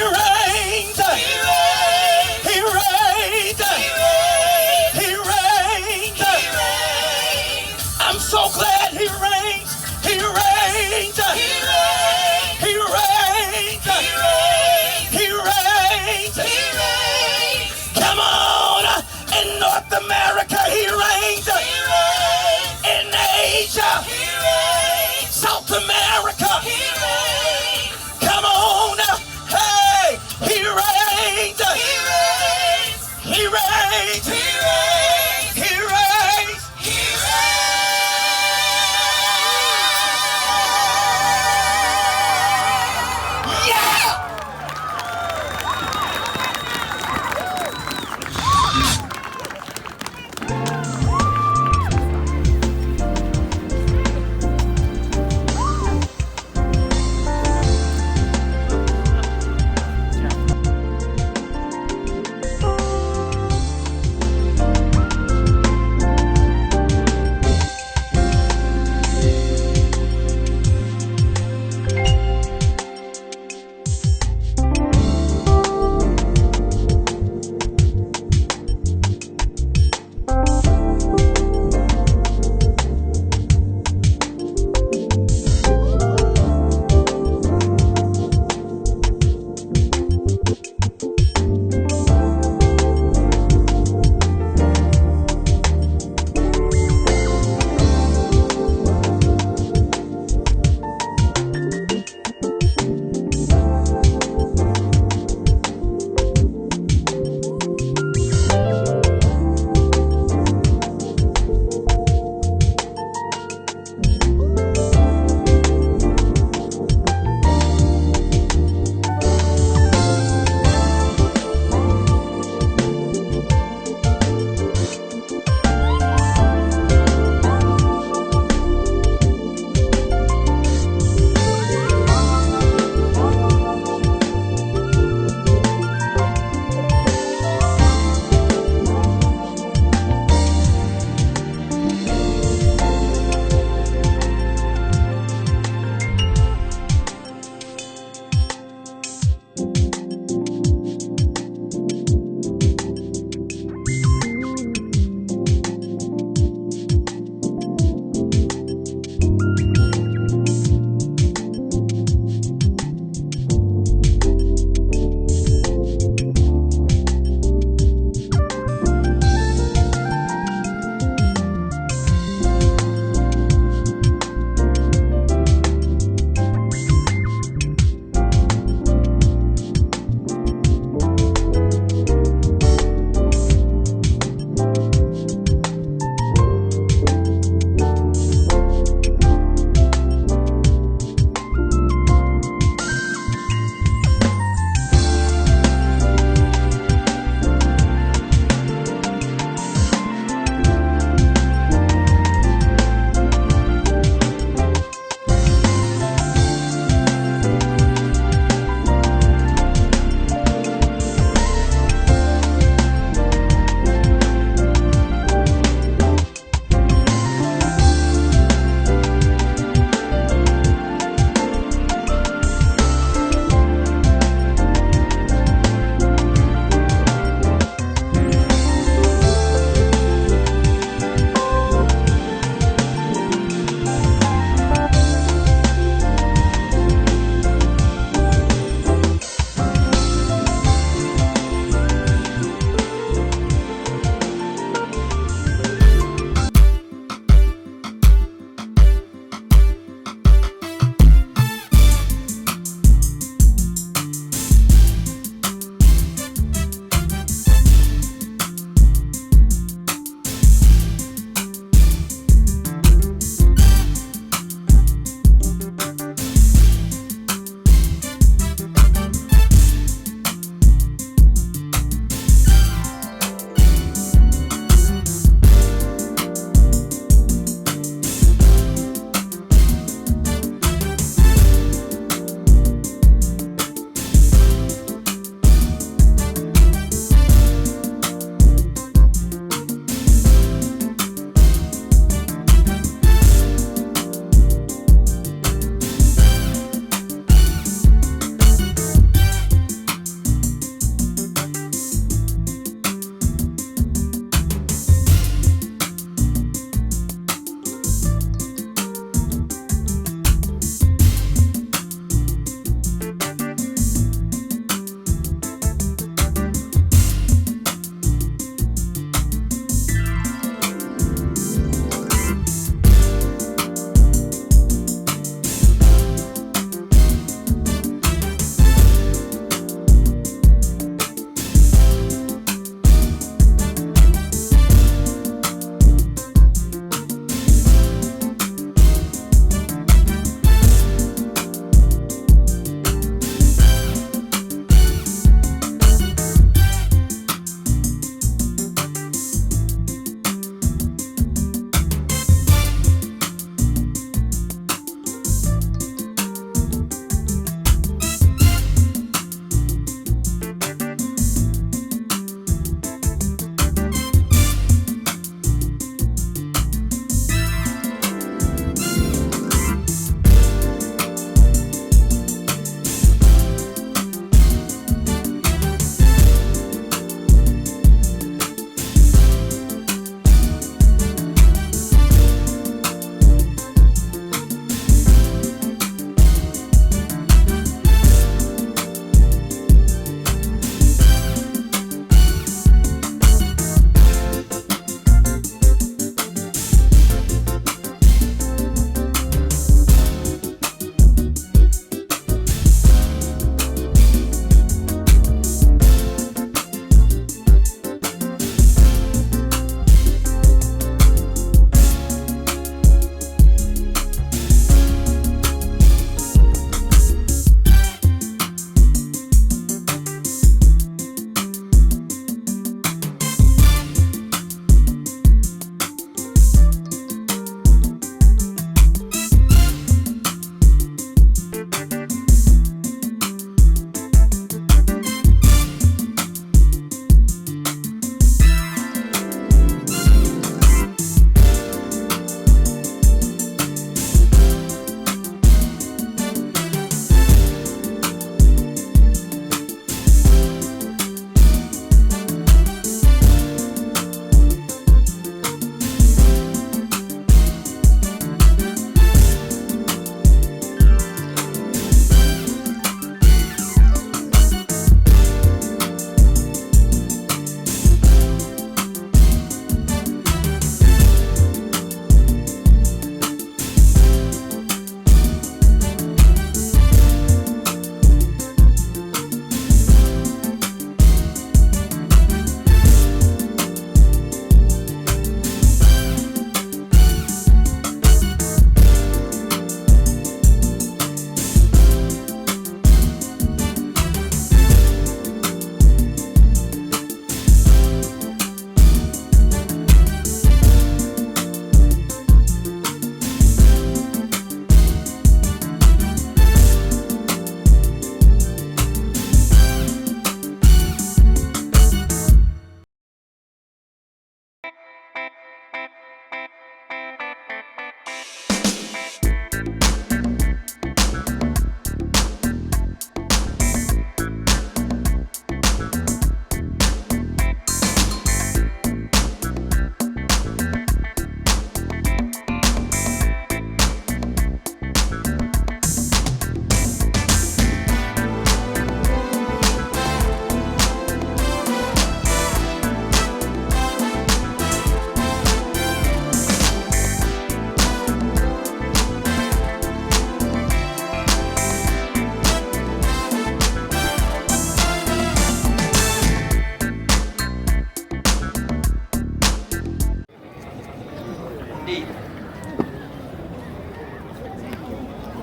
reigns. He reigns. He reigns. He reigns. He reigns. I'm so glad he reigns. He reigns. He reigns. He reigns. He reigns. He reigns. Come on, in North America, he reigns. He reigns. In Asia, he reigns. South America, he reigns. Come on, hey, he reigns. He reigns. He reigns. He reigns. He reigns. He reigns.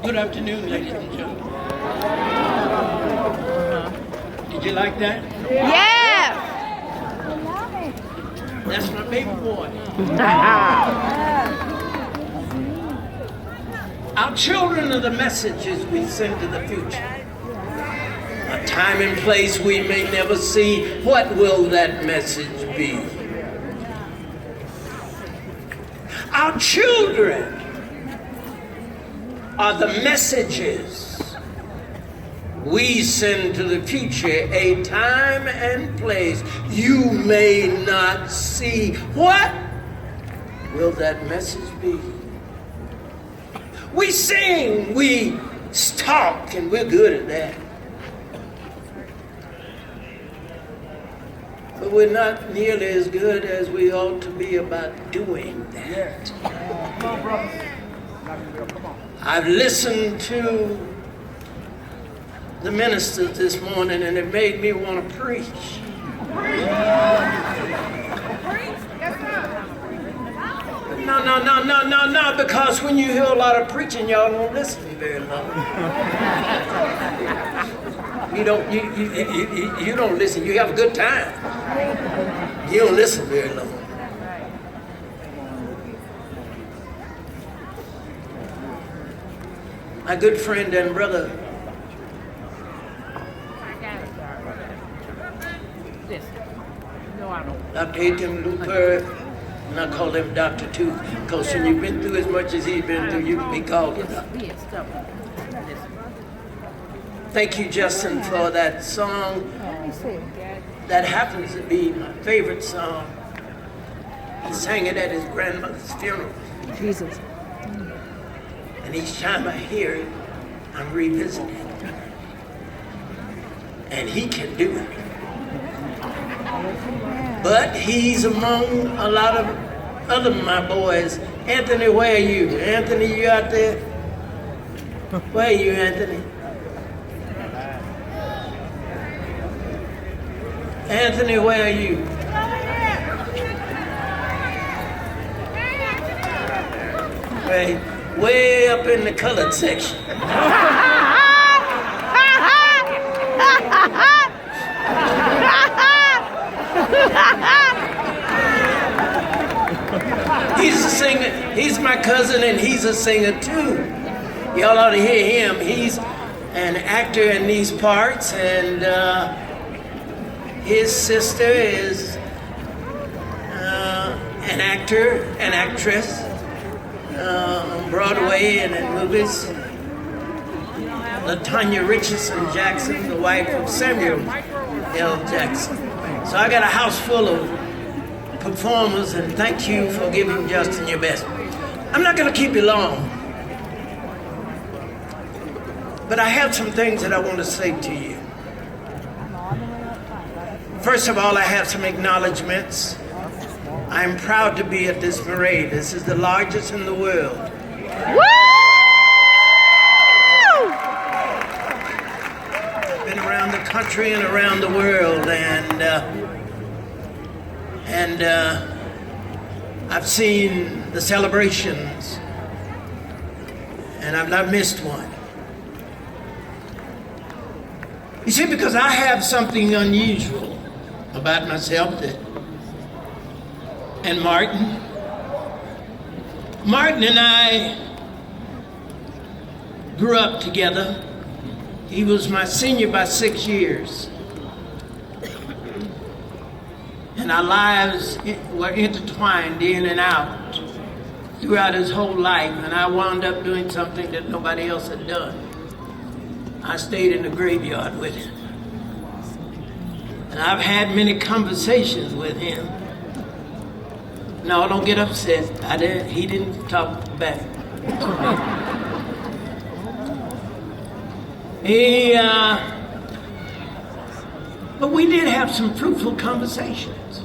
Good afternoon, ladies and gentlemen. Did you like that? Yeah! That's my baby boy. Our children are the messages we send to the future. A time and place we may never see. What will that message be? Our children are the messages we send to the future, a time and place you may not see. What will that message be? We sing, we talk, and we're good at that. But we're not nearly as good as we ought to be about doing that. I've listened to the ministers this morning, and it made me want to preach. No, because when you hear a lot of preaching, y'all don't listen very long. You don't listen. You have a good time. You don't listen very long. My good friend and brother, Dr. Aiton Luther, and I call him Dr. too, because when you've been through as much as he's been through, you can be called a doctor. Thank you, Justin, for that song. That happens to be my favorite song. He sang it at his grandmother's funeral. Jesus. And each time I hear it, I'm revisiting it. And he can do it. But he's among a lot of other my boys. Anthony, where are you? Anthony, you out there? Where are you, Anthony? Anthony, where are you? Way up in the colored section. He's a singer. He's my cousin, and he's a singer too. Y'all ought to hear him. He's an actor in these parts, and his sister is an actor, an actress on Broadway and in movies. LaTanya Richardson Jackson, the wife of Samuel L. Jackson. So I got a house full of performers, and thank you for giving Justin your best. I'm not going to keep you long, but I have some things that I want to say to you. First of all, I have some acknowledgments. I'm proud to be at this parade. This is the largest in the world. Woo! Been around the country and around the world, and I've seen the celebrations, and I've not missed one. You see, because I have something unusual about myself and Martin and I grew up together. He was my senior by 6 years. And our lives were intertwined in and out throughout his whole life. And I wound up doing something that nobody else had done. I stayed in the graveyard with him. And I've had many conversations with him. No, don't get upset. He didn't talk back. But we did have some fruitful conversations.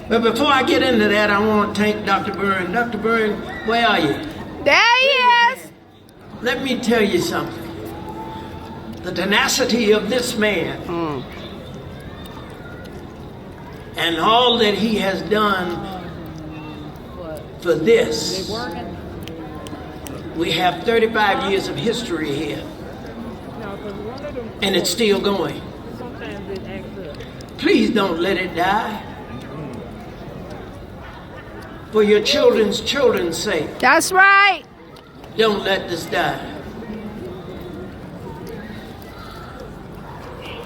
But before I get into that, I want to thank Dr. Byrne. Dr. Byrne, where are you? There he is. Let me tell you something. The tenacity of this man and all that he has done for this We have 35 years of history here, and it's still going. Please don't let it die. For your children's sake, That's right. don't let this die.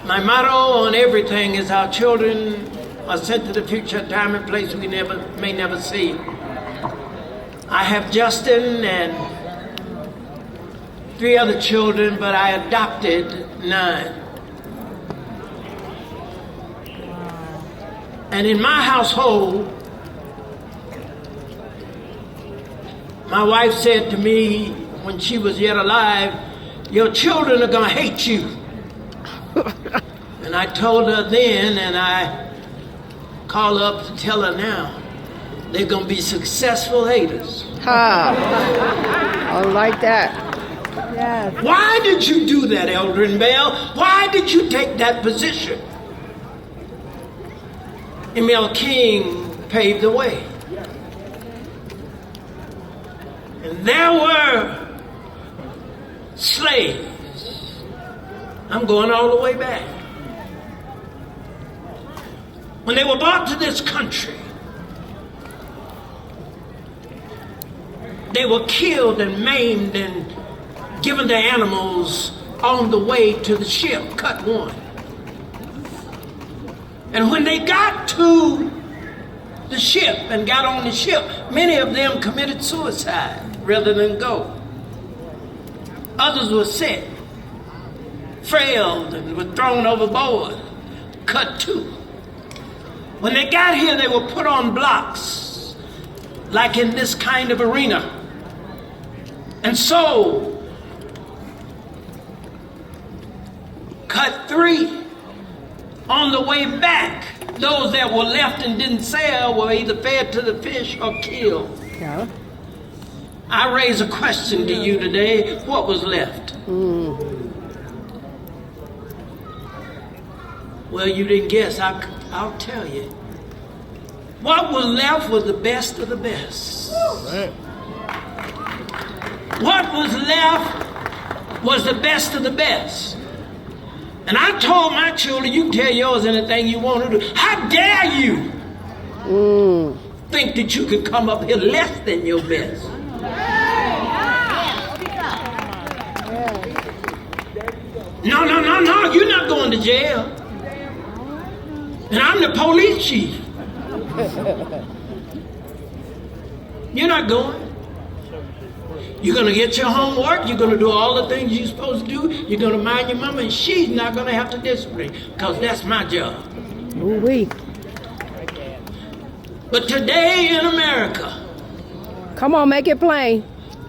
My motto on everything is our children are sent to the future, a time and place we may never see. I have Justin and 3 other children, but I adopted 9. And in my household, my wife said to me when she was yet alive, your children are going to hate you. And I told her then, and I call her up to tell her now, they're going to be successful haters. I like that. Yes. Why did you do that, Eldrin Bell? Why did you take that position? Emil King paved the way. And there were slaves. I'm going all the way back. When they were brought to this country, they were killed and maimed and given to animals on the way to the ship, cut one. And when they got to the ship and got on the ship, many of them committed suicide rather than go. Others were sick, frailed, and were thrown overboard, cut two. When they got here, they were put on blocks, like in this kind of arena, and sold. Cut 3. On the way back, those that were left and didn't sell were either fed to the fish or killed. Yeah. I raise a question to you today. What was left? Well, you didn't guess. I'll tell you. What was left was the best of the best. What was left was the best of the best. And I told my children, you can tell yours anything you want to do. How dare you think that you can come up here less than your best? No, you're not going to jail. And I'm the police chief. You're not going. You're going to get your homework. You're going to do all the things you're supposed to do. You're going to mind your mama, and she's not going to have to discipline, because that's my job. Ooh-wee. But today in America, Come on, make it plain.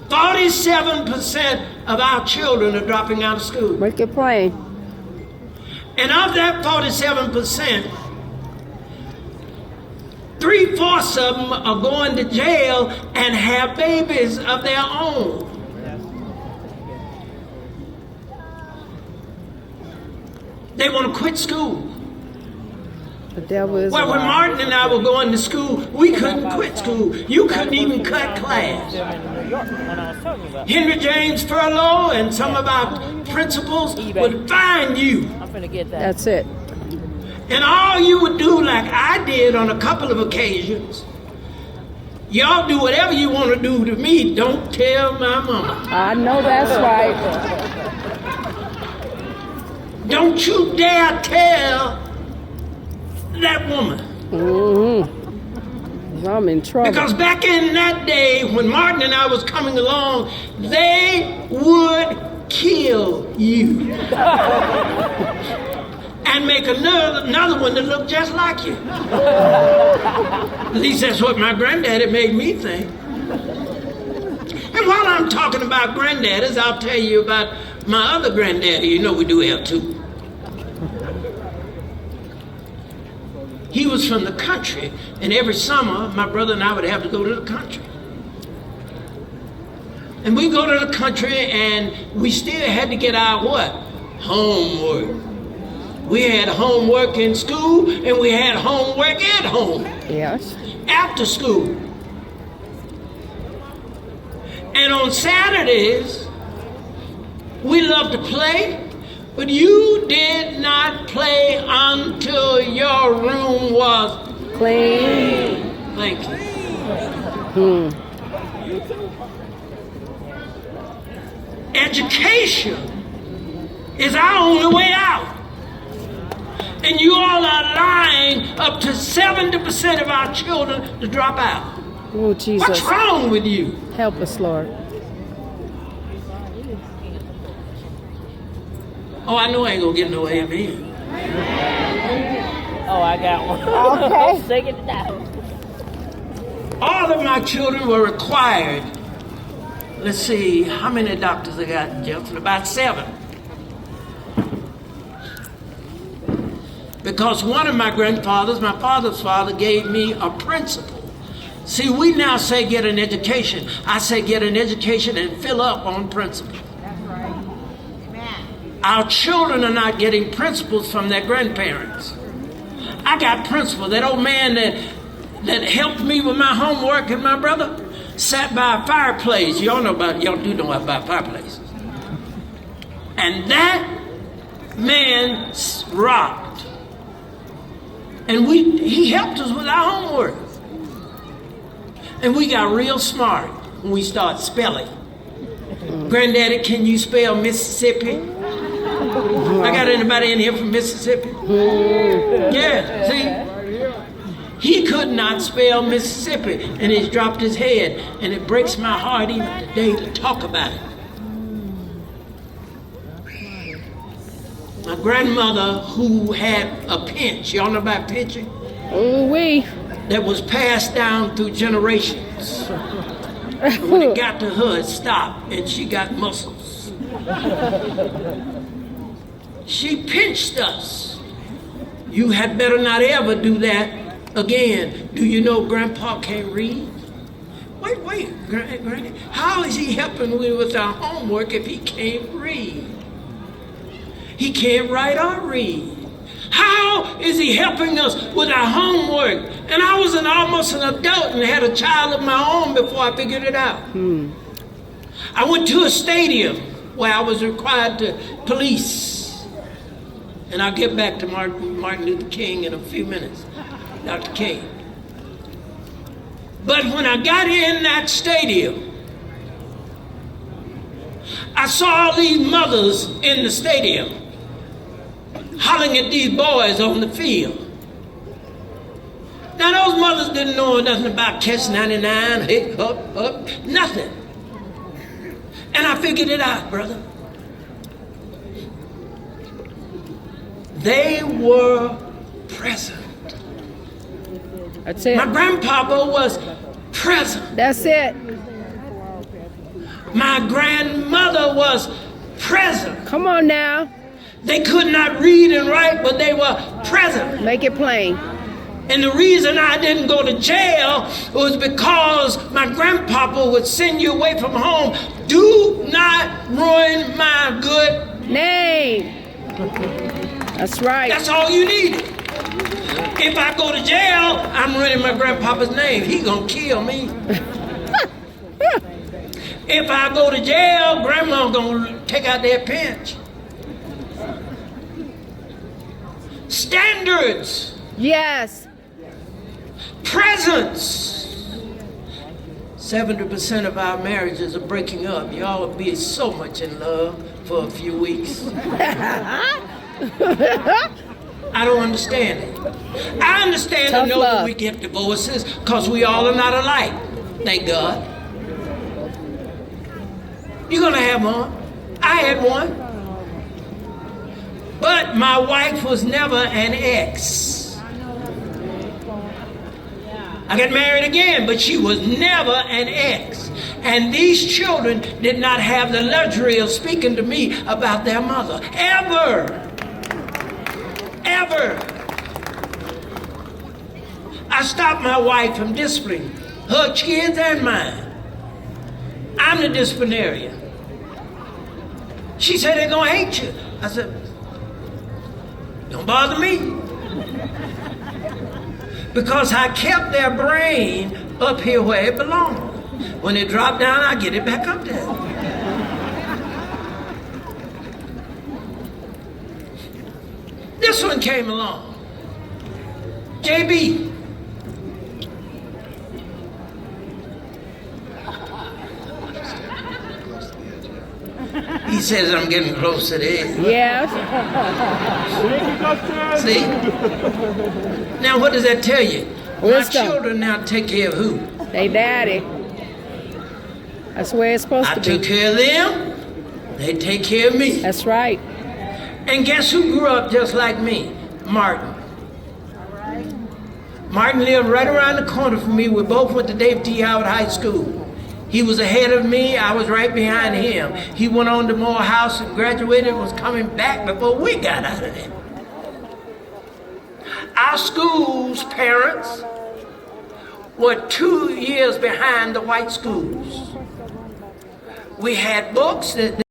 47% of our children are dropping out of school. Make it plain. And of that 47%, 3/4 of them are going to jail and have babies of their own. They want to quit school. The devil is Well, when alive. Martin and I were going to school, we couldn't quit school. You couldn't even cut class. Henry James Furlow and some of our principals would find you. That's it. And all you would do, like I did on a couple of occasions, y'all do whatever you want to do to me. Don't tell my mama. I know that's right. Don't you dare tell that woman. I'm in trouble. Because back in that day, when Martin and I was coming along, they would kill you. And make another one that looked just like you. At least that's what my granddaddy made me think. And while I'm talking about granddaddies, I'll tell you about my other granddaddy. You know we do have two. He was from the country, and every summer my brother and I would have to go to the country. And we go to the country, and we still had to get our what? Homework. We had homework in school, and we had homework at home. Yes. After school. And on Saturdays, we love to play, but you did not play until your room was Clean. thank you. Education is our only way out. And you all are allowing up to 70% of our children to drop out. Oh, Jesus. What's wrong with you? Help us, Lord. Oh, I know I ain't gonna get no amen. Oh, I got one. Okay. Sing it down. All of my children were required. Let's see, how many doctors I got in Jefferson? About 7. Because one of my grandfathers, my father's father, gave me a principle. See, we now say get an education. I say get an education and fill up on principles. That's right. Amen. Our children are not getting principles from their grandparents. I got principles. That old man that helped me with my homework and my brother sat by a fireplace. Y'all do know about fireplaces. And that man rocked. And he helped us with our homework. And we got real smart when we start spelling. Granddaddy, can you spell Mississippi? I got anybody in here from Mississippi? Yeah, see? He could not spell Mississippi, and he's dropped his head, and it breaks my heart even today to talk about it. My grandmother, who had a pinch, y'all know about pinching? Oh, we. That was passed down through generations. When it got to her, it stopped, and she got muscles. She pinched us. You had better not ever do that again. Do you know Grandpa can't read? Wait, Granny, how is he helping with our homework if he can't read? He can't write or read. How is he helping us with our homework? And I was almost an adult and had a child of my own before I figured it out. I went to a stadium where I was required to police. And I'll get back to Martin Luther King in a few minutes. Dr. King. But when I got in that stadium, I saw all these mothers in the stadium hollering at these boys on the field. Now those mothers didn't know nothing about Catch 99, hit, up, nothing. And I figured it out, brother. They were present. That's it. My grandpapa was present. That's it. My grandmother was present. Come on now. They could not read and write, but they were present. Make it plain. And the reason I didn't go to jail was because my grandpapa would send you away from home. Do not ruin my good name. That's right. That's all you needed. If I go to jail, I'm ruining my grandpapa's name. He gonna kill me. If I go to jail, grandma gonna take out that pinch. Standards. Yes. Presence. 70% of our marriages are breaking up. Y'all will be so much in love for a few weeks. I don't understand it. I understand Tough and know love. that we get divorces because we all are not alike. Thank God. You're going to have one. I had one. But my wife was never an ex. I got married again, but she was never an ex. And these children did not have the luxury of speaking to me about their mother. Ever. I stopped my wife from disciplining her kids and mine. I'm the disciplinarian. She said they're gonna hate you. I said, don't bother me. Because I kept their brain up here where it belonged. When it dropped down, I get it back up there. This one came along. JB. He says I'm getting close to the edge. Yes. See? Now what does that tell you? My Wisdom. children now take care of who? They daddy. That's where it's supposed I to took be. care of them. They take care of me. That's right. And guess who grew up just like me? Martin. Martin lived right around the corner from me. We both went to David T. Howard High School. He was ahead of me. I was right behind him. He went on to Morehouse and graduated and was coming back before we got out of there. Our school's parents were 2 years behind the white schools. We had books that